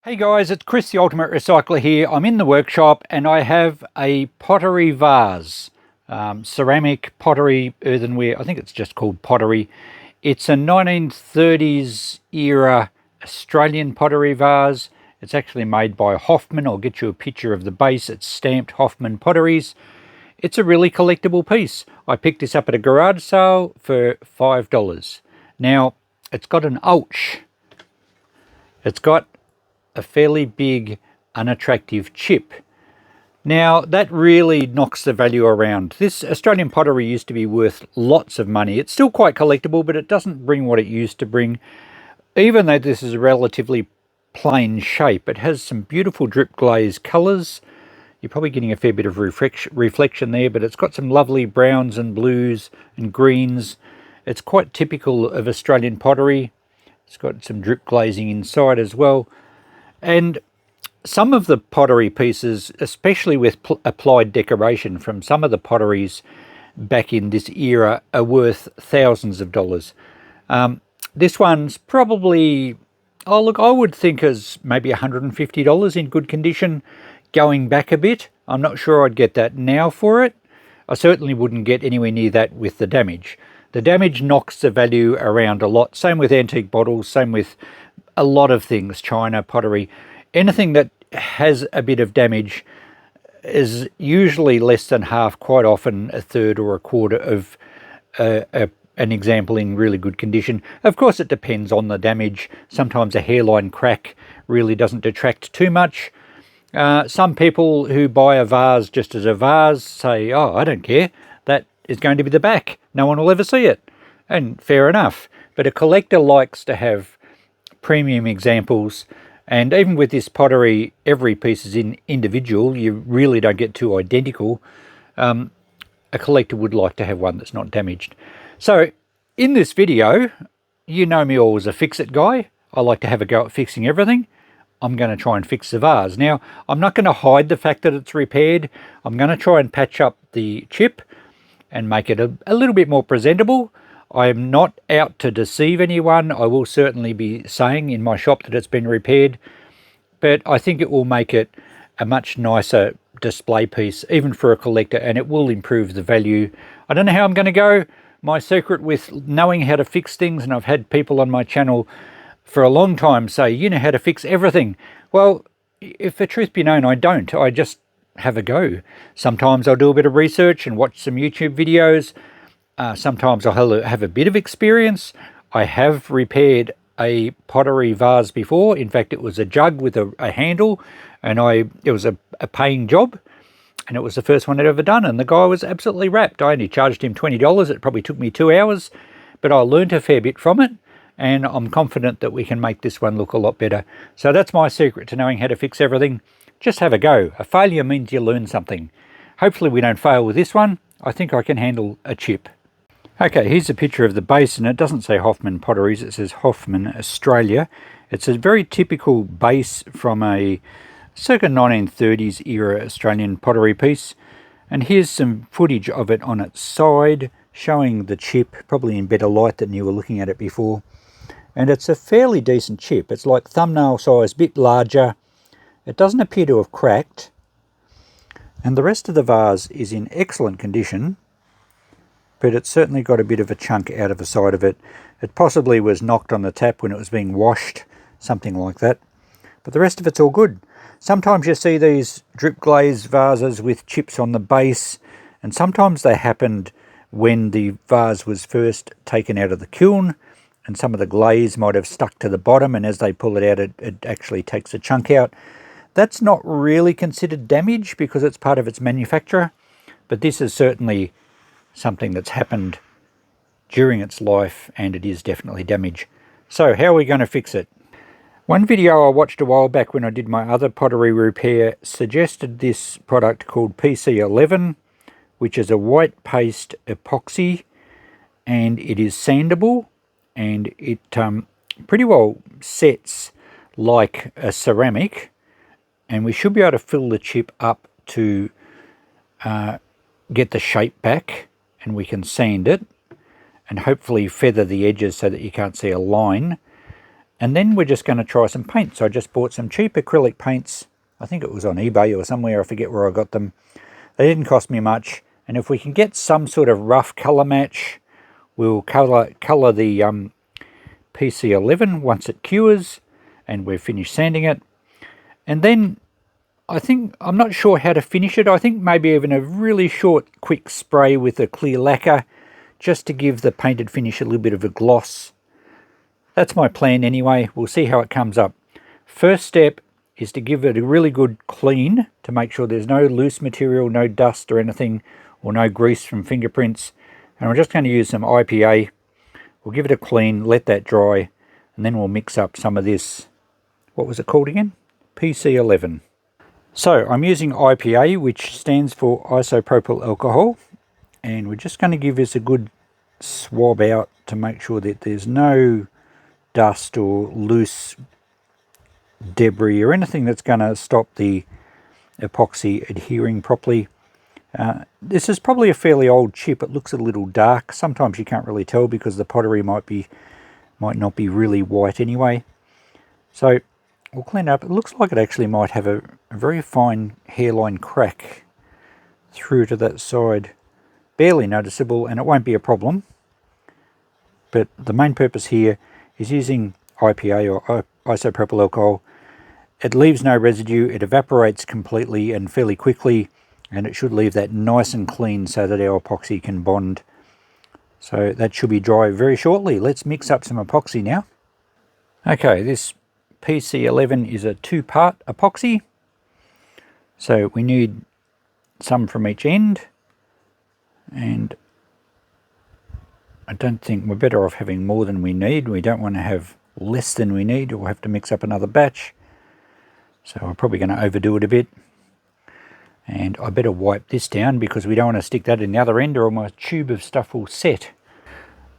Hey guys, it's Chris the Ultimate Recycler here. I'm in the workshop and I have a pottery vase, ceramic, pottery, earthenware. I think it's just called pottery. It's a 1930s era Australian pottery vase. It's actually made by Hoffman. I'll get you a picture of the base. It's stamped Hoffman Potteries. It's a really collectible piece. I picked this up at a garage sale for $5. Now, it's got an ouch. It's got a fairly big unattractive chip. Now that really knocks the value around. This Australian pottery used to be worth lots of money. It's still quite collectible, but it doesn't bring what it used to bring. Even though this is a relatively plain shape, it has some beautiful drip glaze colours. You're probably getting a fair bit of reflection there, but it's got some lovely browns and blues and greens. It's quite typical of Australian pottery. It's got some drip glazing inside as well. And some of the pottery pieces, especially with applied decoration from some of the potteries back in this era, are worth thousands of dollars. This one's probably, oh look, I would think as maybe $150 in good condition. Going back a bit, I'm not sure I'd get that now for it. I certainly wouldn't get anywhere near that with the damage. The damage knocks the value around a lot. Same with antique bottles, same with a lot of things, china, pottery. Anything that has a bit of damage is usually less than half, quite often a third or a quarter of an example in really good condition. Of course, it depends on the damage. Sometimes a hairline crack really doesn't detract too much. Some people who buy a vase just as a vase say, oh, I don't care. That is going to be the back. No one will ever see it. And fair enough. But a collector likes to have premium examples, and even with this pottery, every piece is individual. You really don't get two identical. A collector would like to have one that's not damaged. So in this video, you know me all as a fix-it guy. I like to have a go at fixing everything. I'm going to try and fix the vase. Now, I'm not going to hide the fact that it's repaired. I'm going to try and patch up the chip and make it a little bit more presentable. I am not out to deceive anyone. I will certainly be saying in my shop that it's been repaired, but I think it will make it a much nicer display piece, even for a collector, and it will improve the value. I don't know how I'm going to go. My secret with knowing how to fix things, and I've had people on my channel for a long time say, you know how to fix everything. Well, if the truth be known, I don't. I just have a go. Sometimes I'll do a bit of research and watch some YouTube videos. Sometimes I'll have a bit of experience. I have repaired a pottery vase before. In fact, it was a jug with a handle, and it was a paying job, and it was the first one I'd ever done, and the guy was absolutely wrapped. I only charged him $20. It probably took me 2 hours, but I learned a fair bit from it, and I'm confident that we can make this one look a lot better. So that's my secret to knowing how to fix everything. Just have a go. A failure means you learn something. Hopefully we don't fail with this one. I think I can handle a chip. Okay, here's a picture of the base, and it doesn't say Hoffman Potteries, it says Hoffman Australia. It's a very typical base from a circa 1930s era Australian pottery piece. And here's some footage of it on its side, showing the chip, probably in better light than you were looking at it before. And it's a fairly decent chip. It's like thumbnail size, a bit larger. It doesn't appear to have cracked. And the rest of the vase is in excellent condition, but it's certainly got a bit of a chunk out of the side of it. It possibly was knocked on the tap when it was being washed, something like that. But the rest of it's all good. Sometimes you see these drip glaze vases with chips on the base, and sometimes they happened when the vase was first taken out of the kiln, and some of the glaze might have stuck to the bottom, and as they pull it out, it actually takes a chunk out. That's not really considered damage because it's part of its manufacture, but this is certainly something that's happened during its life, and it is definitely damage. So how are we going to fix it? One video I watched a while back when I did my other pottery repair suggested this product called PC11, which is a white paste epoxy, and it is sandable, and it pretty well sets like a ceramic, and we should be able to fill the chip up to get the shape back, and we can sand it and hopefully feather the edges so that you can't see a line. And then we're just going to try some paint. So I just bought some cheap acrylic paints. I think it was on eBay or somewhere, I forget where I got them. They didn't cost me much, and if we can get some sort of rough colour match, we'll colour the PC11 once it cures and we've finished sanding it. And then I'm not sure how to finish it. I think maybe even a really short quick spray with a clear lacquer just to give the painted finish a little bit of a gloss. That's my plan anyway. We'll see how it comes up. First step is to give it a really good clean to make sure there's no loose material, no dust or anything, or no grease from fingerprints. And I'm just going to use some IPA. We'll give it a clean, let that dry, and then we'll mix up some of this, what was it called again? PC11. So I'm using IPA, which stands for isopropyl alcohol, and we're just going to give this a good swab out to make sure that there's no dust or loose debris or anything that's going to stop the epoxy adhering properly. This is probably a fairly old chip. It looks a little dark. Sometimes you can't really tell because the pottery might not be really white anyway. So we'll clean it up. It looks like it actually might have a very fine hairline crack through to that side. Barely noticeable, and it won't be a problem. But the main purpose here is using IPA or isopropyl alcohol. It leaves no residue, it evaporates completely and fairly quickly, and it should leave that nice and clean so that our epoxy can bond. So that should be dry very shortly. Let's mix up some epoxy now. Okay, this PC11 is a 2-part epoxy. So we need some from each end, and I don't think we're better off having more than we need. We don't want to have less than we need, or we'll have to mix up another batch. So I'm probably going to overdo it a bit. And I better wipe this down because we don't want to stick that in the other end or my tube of stuff will set.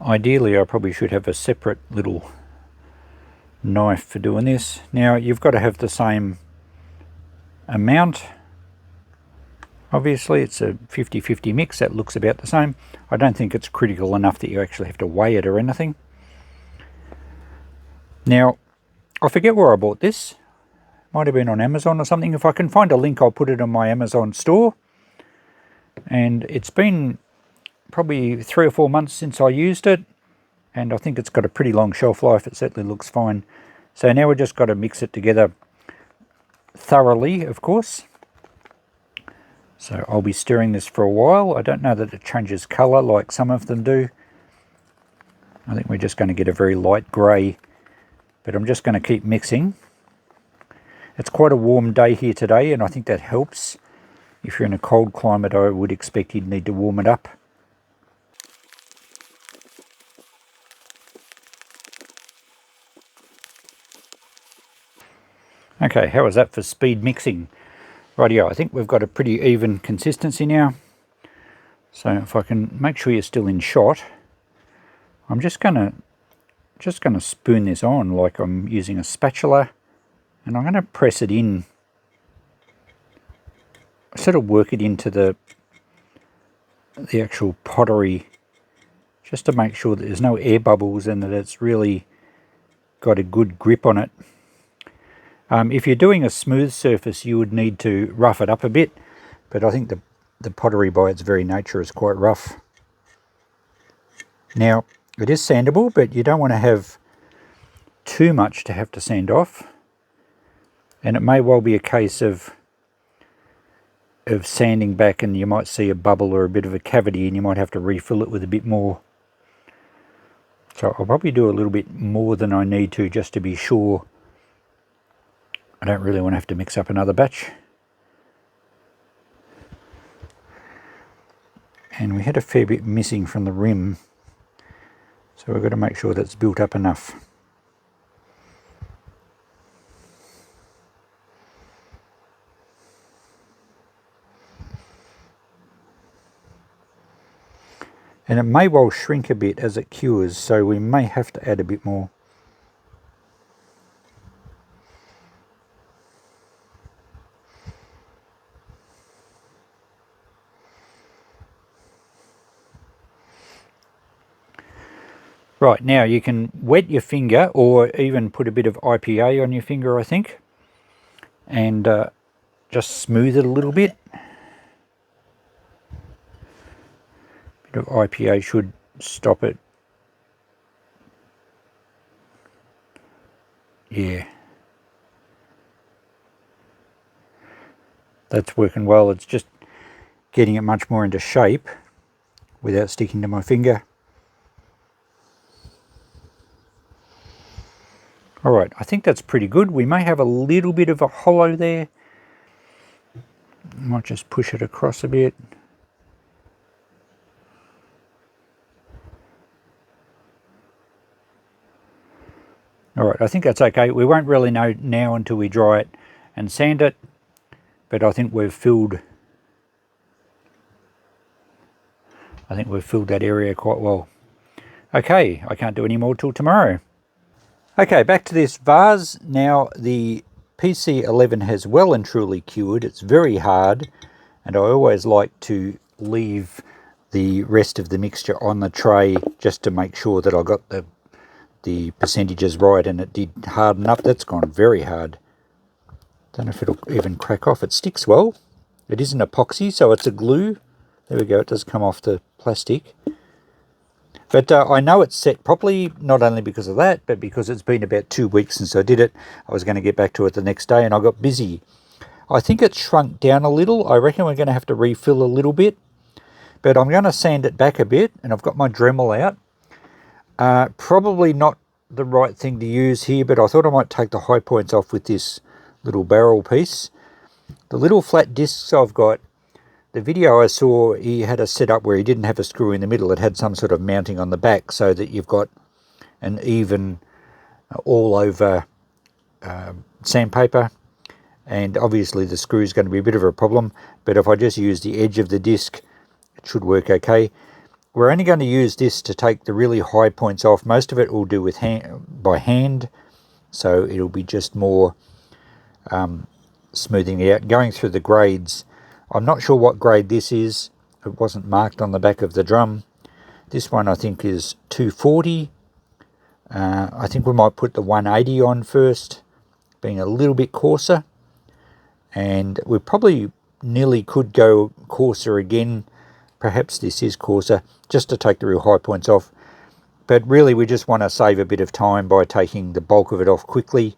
Ideally, I probably should have a separate little knife for doing this. Now, you've got to have the same amount. Obviously, it's a 50-50 mix. That looks about the same. I don't think it's critical enough that you actually have to weigh it or anything. Now, I forget where I bought this. Might have been on Amazon or something. If I can find a link, I'll put it on my Amazon store. And it's been probably 3 or 4 months since I used it, and I think it's got a pretty long shelf life. It certainly looks fine. So now we've just got to mix it together thoroughly, of course. So I'll be stirring this for a while. I don't know that it changes colour like some of them do. I think we're just going to get a very light grey, but I'm just going to keep mixing. It's quite a warm day here today, and I think that helps. If you're in a cold climate, I would expect you'd need to warm it up. Okay, how is that for speed mixing? Rightio, I think we've got a pretty even consistency now. So if I can make sure you're still in shot, I'm just gonna spoon this on like I'm using a spatula, and I'm going to press it in, sort of work it into the actual pottery, just to make sure that there's no air bubbles and that it's really got a good grip on it. If you're doing a smooth surface, you would need to rough it up a bit, but I think the pottery by its very nature is quite rough. Now, it is sandable, but you don't want to have too much to have to sand off. And it may well be a case of sanding back and you might see a bubble or a bit of a cavity and you might have to refill it with a bit more. So I'll probably do a little bit more than I need to just to be sure. I don't really want to have to mix up another batch. And we had a fair bit missing from the rim, so we've got to make sure that's built up enough. And it may well shrink a bit as it cures, so we may have to add a bit more. Right, now you can wet your finger or even put a bit of IPA on your finger, I think, and just smooth it a little bit. A bit of IPA should stop it. Yeah. That's working well. It's just getting it much more into shape without sticking to my finger. Alright, I think that's pretty good. We may have a little bit of a hollow there. Might just push it across a bit. Alright, I think that's okay. We won't really know now until we dry it and sand it, but I think we've filled that area quite well. Okay, I can't do any more till tomorrow. Okay, back to this vase. Now the PC11 has well and truly cured. It's very hard, and I always like to leave the rest of the mixture on the tray just to make sure that I got the percentages right, and it did harden up. That's gone very hard. Don't know if it'll even crack off. It sticks well. It is an epoxy, so it's a glue. There we go, it does come off the plastic. But I know it's set properly, not only because of that, but because it's been about 2 weeks since I did it. I was going to get back to it the next day, and I got busy. I think it's shrunk down a little. I reckon we're going to have to refill a little bit. But I'm going to sand it back a bit, and I've got my Dremel out. Probably not the right thing to use here, but I thought I might take the high points off with this little barrel piece. The little flat discs I've got, the video I saw, he had a setup where he didn't have a screw in the middle. It had some sort of mounting on the back so that you've got an even all over sandpaper. And obviously the screw is going to be a bit of a problem, but if I just use the edge of the disc, it should work okay. We're only going to use this to take the really high points off. Most of it we'll do with by hand, so it'll be just more smoothing it out. Going through the grades, I'm not sure what grade this is. It wasn't marked on the back of the drum. This one I think is 240. I think we might put the 180 on first, being a little bit coarser. And we probably nearly could go coarser again. Perhaps this is coarser, just to take the real high points off. But really we just want to save a bit of time by taking the bulk of it off quickly.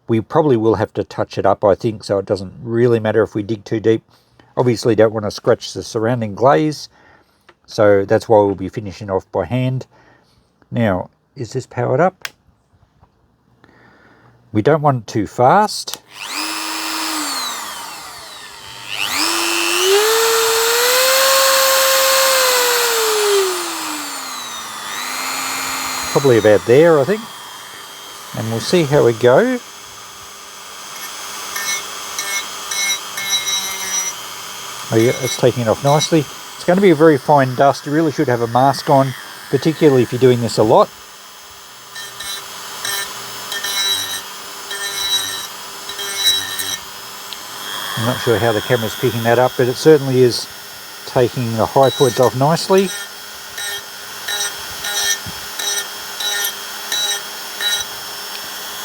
We probably will have to touch it up, I think, so it doesn't really matter if we dig too deep. Obviously don't want to scratch the surrounding glaze, so that's why we'll be finishing off by hand. Now, is this powered up? We don't want it too fast. Probably about there, I think. And we'll see how we go. Oh yeah, it's taking it off nicely. It's going to be a very fine dust. You really should have a mask on, particularly if you're doing this a lot. I'm not sure how the camera's picking that up, but it certainly is taking the high points off nicely.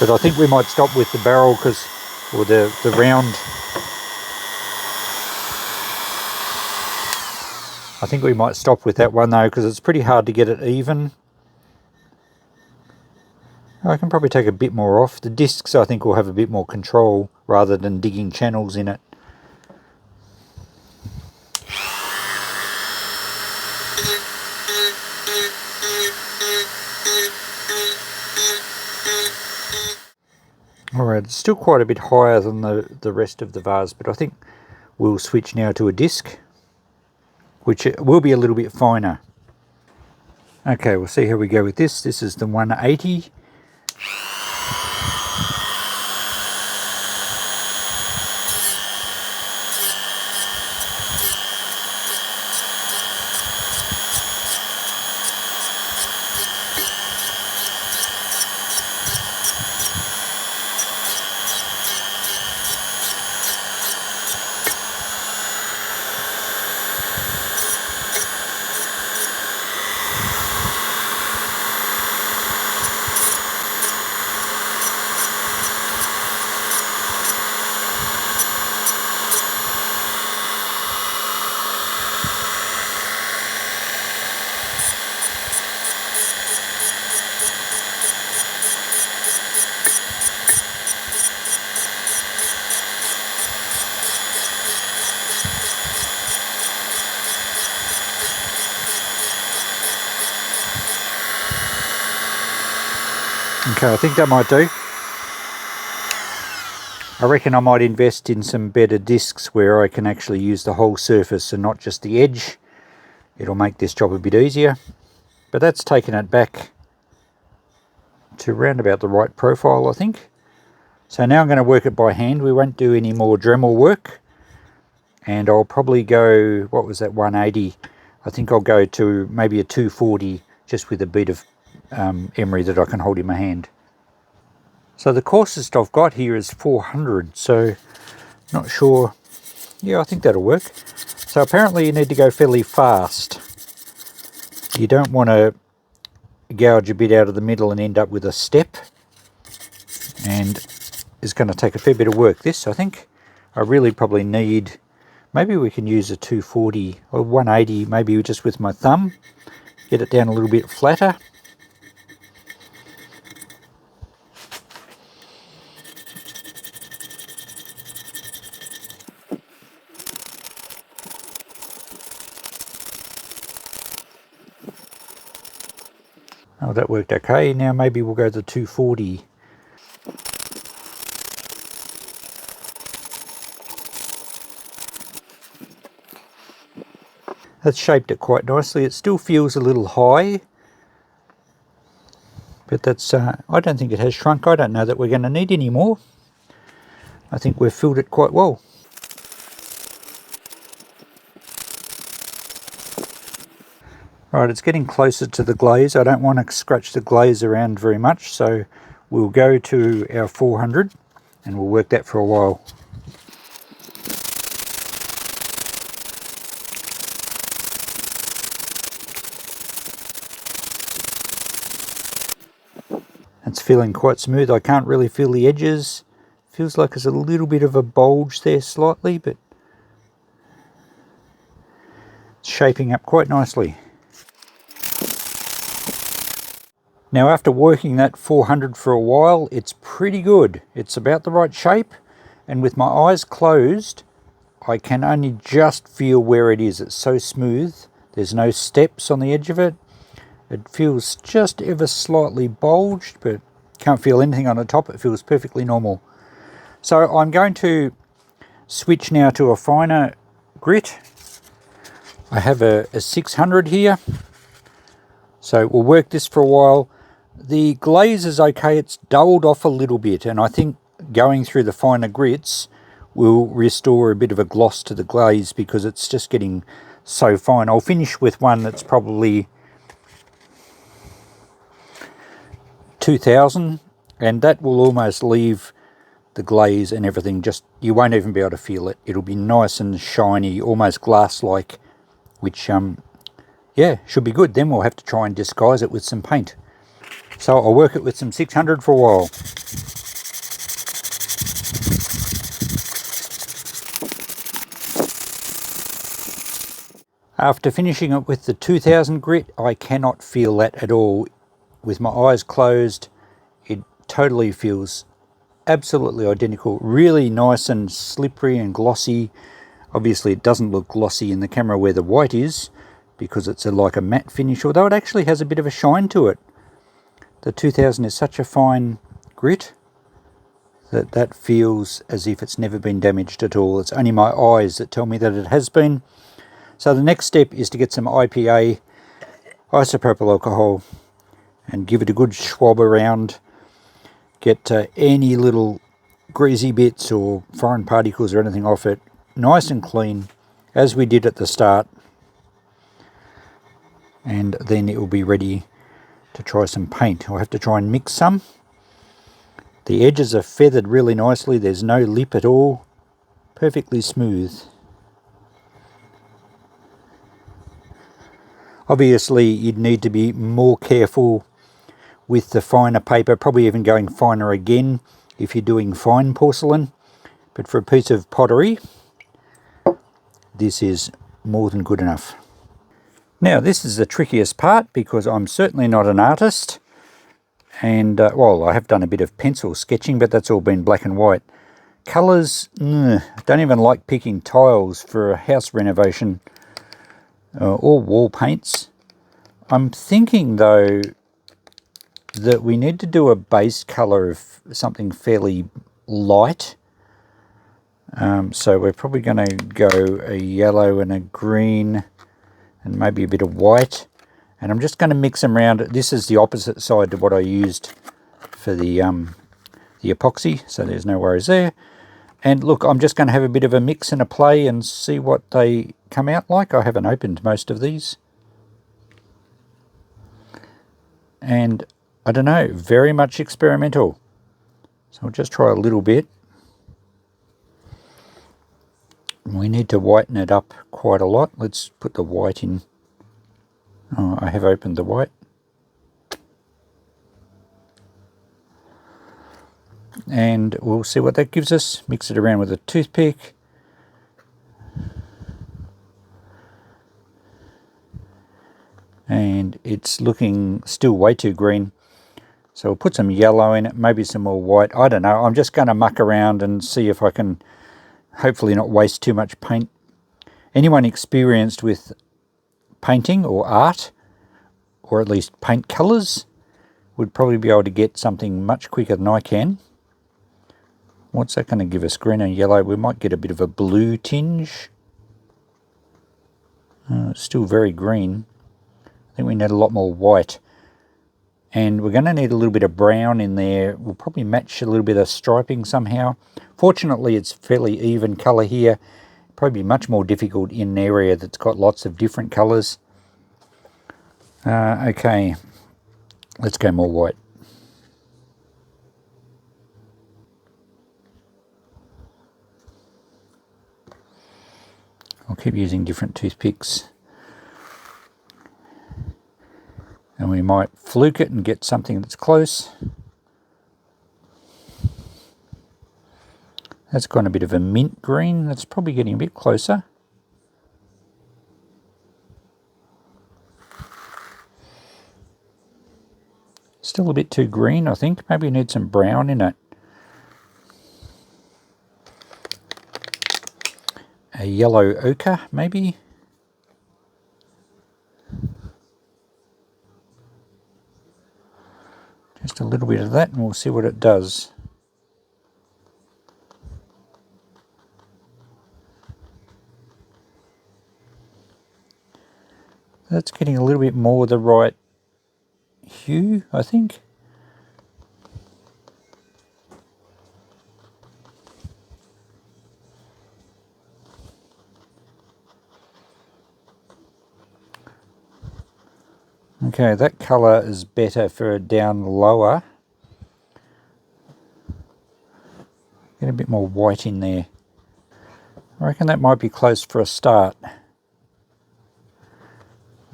But I think we might stop with the barrel or the round. I think we might stop with that one though, because it's pretty hard to get it even. I can probably take a bit more off. The discs I think will have a bit more control rather than digging channels in it. Alright, it's still quite a bit higher than the rest of the vase, but I think we'll switch now to a disc, which will be a little bit finer. Okay, we'll see how we go with this. This is the 180. Okay, I think that might do. I reckon I might invest in some better discs where I can actually use the whole surface and not just the edge. It'll make this job a bit easier. But that's taken it back to round about the right profile, I think. So now I'm going to work it by hand. We won't do any more Dremel work. And I'll probably go, what was that, 180? I think I'll go to maybe a 240 just with a bit of emery that I can hold in my hand. So the coarsest I've got here is 400, so not sure. Yeah, I think that'll work. So apparently you need to go fairly fast. You don't want to gouge a bit out of the middle and end up with a step. And it's going to take a fair bit of work, this, I think. I really probably need, maybe we can use a 240 or 180, maybe just with my thumb. Get it down a little bit flatter. Oh, that worked okay. Now maybe we'll go to 240. That's shaped it quite nicely. It still feels a little high, but that's, I don't think it has shrunk. I don't know that we're going to need any more. I think we've filled it quite well. Right, it's getting closer to the glaze. I don't want to scratch the glaze around very much, so we'll go to our 400 and we'll work that for a while. It's feeling quite smooth. I can't really feel the edges. Feels like there's a little bit of a bulge there slightly, but it's shaping up quite nicely. Now after working that 400 for a while, it's pretty good. It's about the right shape, and with my eyes closed, I can only just feel where it is. It's so smooth. There's no steps on the edge of it. It feels just ever slightly bulged, but can't feel anything on the top. It feels perfectly normal. So I'm going to switch now to a finer grit. I have a 600 here. So we'll work this for a while. The glaze is okay. It's dulled off a little bit, and I think going through the finer grits will restore a bit of a gloss to the glaze because it's just getting so fine. I'll finish with one that's probably 2000, and that will almost leave the glaze and everything, just, you won't even be able to feel it. It'll be nice and shiny, almost glass-like, which yeah, should be good. Then we'll have to try and disguise it with some paint. So I'll work it with some 600 for a while. After finishing it with the 2000 grit, I cannot feel that at all. With my eyes closed, it totally feels absolutely identical. Really nice and slippery and glossy. Obviously it doesn't look glossy in the camera where the white is, because it's like a matte finish, although it actually has a bit of a shine to it. The 2000 is such a fine grit that feels as if it's never been damaged at all. It's only my eyes that tell me that it has been. So the next step is to get some IPA, isopropyl alcohol, and give it a good swab around. Get any little greasy bits or foreign particles or anything off it, nice and clean, as we did at the start. And then it will be ready to try some paint. I'll have to try and mix some. The edges are feathered really nicely. There's no lip at all. Perfectly smooth. Obviously you'd need to be more careful with the finer paper, probably even going finer again if you're doing fine porcelain. But for a piece of pottery, this is more than good enough. Now this is the trickiest part because I'm certainly not an artist, and well, I have done a bit of pencil sketching, but that's all been black and white. Colours, don't even like picking tiles for a house renovation or wall paints. I'm thinking though that we need to do a base colour of something fairly light. So we're probably going to go a yellow and a green and maybe a bit of white. And I'm just going to mix them around. This is the opposite side to what I used for the epoxy, so there's no worries there. And look, I'm just going to have a bit of a mix and a play and see what they come out like. I haven't opened most of these. And I don't know, very much experimental. So I'll just try a little bit. We need to whiten it up quite a lot. Let's put the white in. Oh, I have opened the white. And we'll see what that gives us. Mix it around with a toothpick. And it's looking still way too green. So we'll put some yellow in it, maybe some more white. I don't know. I'm just going to muck around and see if I can hopefully not waste too much paint. Anyone experienced with painting or art, or at least paint colours, would probably be able to get something much quicker than I can. What's that going to give us? Green and yellow. We might get a bit of a blue tinge. It's still very green. I think we need a lot more white. And we're going to need a little bit of brown in there. We'll probably match a little bit of striping somehow. Fortunately, it's fairly even colour here. Probably much more difficult in an area that's got lots of different colours. Okay, let's go more white. I'll keep using different toothpicks. And we might fluke it and get something that's close. That's got a bit of a mint green. That's probably getting a bit closer. Still a bit too green, I think. Maybe we need some brown in it. A yellow ochre, maybe. Just a little bit of that and we'll see what it does. That's getting a little bit more the right hue, I think. Okay, that colour is better for down lower. Get a bit more white in there. I reckon that might be close for a start.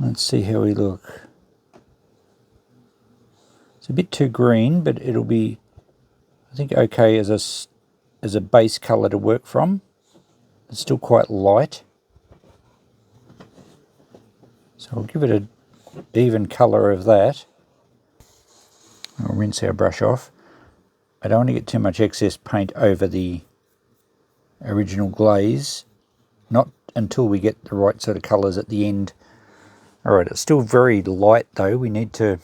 Let's see how we look. It's a bit too green, but it'll be, I think, okay as a base colour to work from. It's still quite light. So I'll give it an even colour of that. I'll rinse our brush off. I don't want to get too much excess paint over the original glaze. Not until we get the right sort of colours at the end. Alright, it's still very light though. We need to,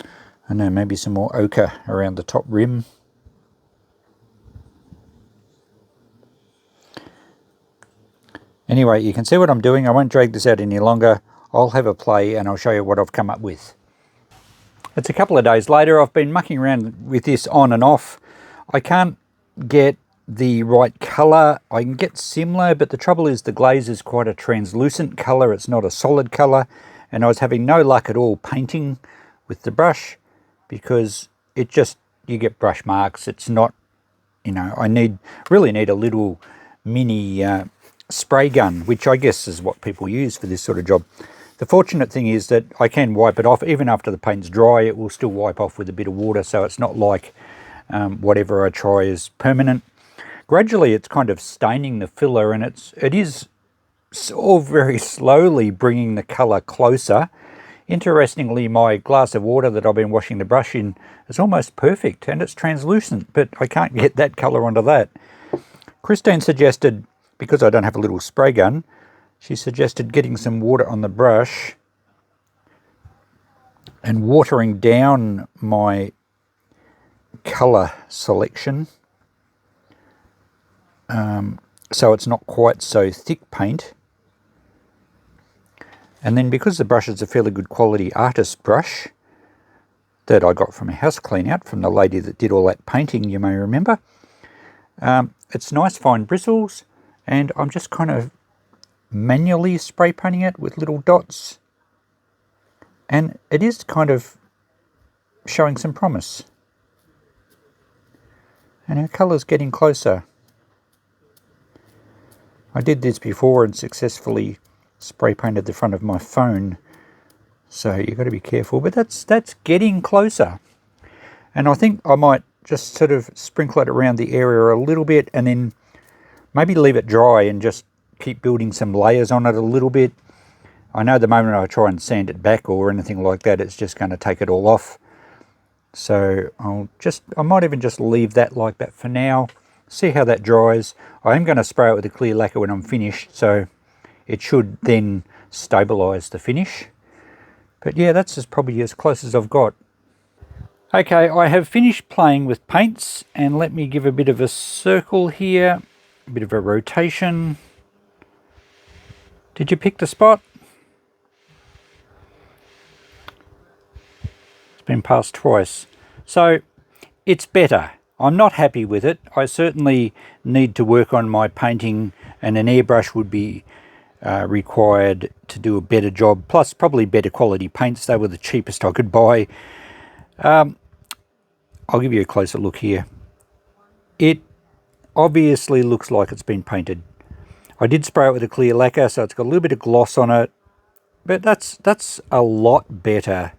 I don't know, maybe some more ochre around the top rim. Anyway, you can see what I'm doing. I won't drag this out any longer. I'll have a play and I'll show you what I've come up with. It's a couple of days later. I've been mucking around with this on and off. I can't get the right colour. I can get similar, but the trouble is the glaze is quite a translucent colour. It's not a solid colour. And I was having no luck at all painting with the brush because it just, you get brush marks. It's not, you know, I really need a little mini spray gun, which I guess is what people use for this sort of job. The fortunate thing is that I can wipe it off. Even after the paint's dry, it will still wipe off with a bit of water, so it's not like whatever I try is permanent. Gradually, it's kind of staining the filler, and it is all very slowly bringing the colour closer. Interestingly, my glass of water that I've been washing the brush in is almost perfect, and it's translucent, but I can't get that colour onto that. Christine suggested, because I don't have a little spray gun, she suggested getting some water on the brush and watering down my colour selection so it's not quite so thick paint. And then because the brush is a fairly good quality artist brush that I got from a house clean out from the lady that did all that painting, you may remember, it's nice fine bristles, and I'm just kind of manually spray painting it with little dots, and it is kind of showing some promise, and our colour's getting closer. I did this before and successfully spray painted the front of my phone, so you've got to be careful, but that's getting closer. And I think I might just sort of sprinkle it around the area a little bit, and then maybe leave it dry and just keep building some layers on it a little bit. I know the moment I try and sand it back or anything like that, it's just going to take it all off. So I might even just leave that like that for now. See how that dries. I am going to spray it with a clear lacquer when I'm finished, so it should then stabilise the finish. But yeah, that's probably as close as I've got. Okay, I have finished playing with paints, and let me give a bit of a circle here, a bit of a rotation. Did you pick the spot? It's been passed twice. So it's better. I'm not happy with it. I certainly need to work on my painting, and an airbrush would be required to do a better job, plus probably better quality paints. They were the cheapest I could buy. I'll give you a closer look here. It obviously looks like it's been painted. I did spray it with a clear lacquer, so it's got a little bit of gloss on it, but that's a lot better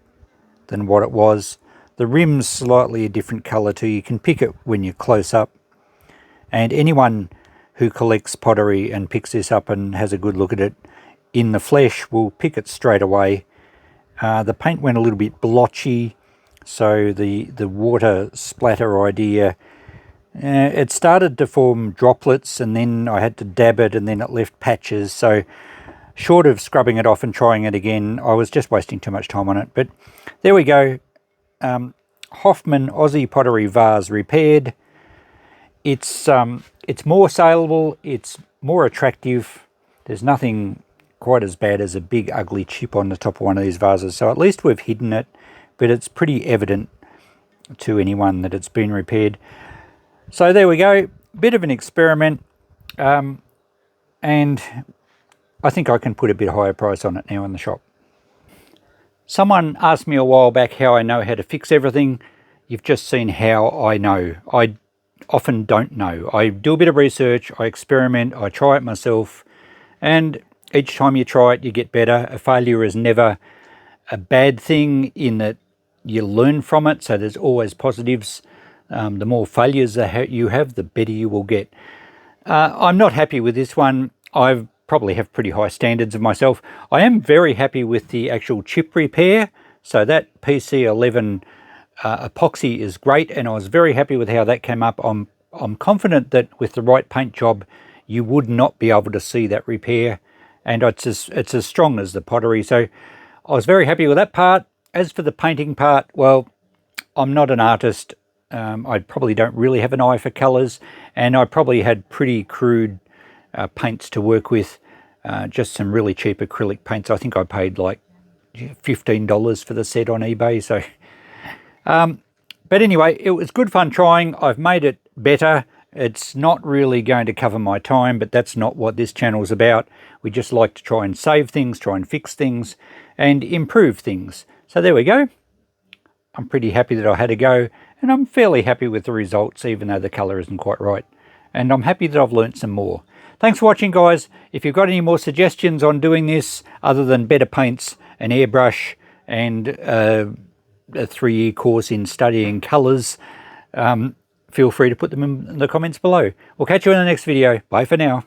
than what it was. The rim's slightly a different colour too. You can pick it when you're close up, and anyone who collects pottery and picks this up and has a good look at it in the flesh will pick it straight away. The paint went a little bit blotchy, so the water splatter idea, it started to form droplets, and then I had to dab it, and then it left patches. So short of scrubbing it off and trying it again, I was just wasting too much time on it. But there we go. Hoffman Aussie Pottery Vase repaired. It's more saleable, it's more attractive. There's nothing quite as bad as a big ugly chip on the top of one of these vases, so at least we've hidden it, but it's pretty evident to anyone that it's been repaired. So there we go, bit of an experiment, and I think I can put a bit higher price on it now in the shop. Someone asked me a while back how I know how to fix everything. You've just seen how I know. I often don't know. I do a bit of research, I experiment, I try it myself, and each time you try it, you get better. A failure is never a bad thing in that you learn from it, so there's always positives. The more failures you have, the better you will get. I'm not happy with this one. I probably have pretty high standards of myself. I am very happy with the actual chip repair. So that PC11 epoxy is great, and I was very happy with how that came up. I'm confident that with the right paint job, you would not be able to see that repair, and it's as strong as the pottery. So I was very happy with that part. As for the painting part, well, I'm not an artist. I probably don't really have an eye for colours, and I probably had pretty crude paints to work with, just some really cheap acrylic paints. I think I paid like $15 for the set on eBay. So, but anyway, it was good fun trying. I've made it better. It's not really going to cover my time, but that's not what this channel is about. We just like to try and save things, try and fix things, and improve things. So there we go. I'm pretty happy that I had a go, and I'm fairly happy with the results, even though the colour isn't quite right. And I'm happy that I've learnt some more. Thanks for watching, guys. If you've got any more suggestions on doing this, other than better paints, an airbrush, and a 3-year course in studying colours, feel free to put them in the comments below. We'll catch you in the next video. Bye for now.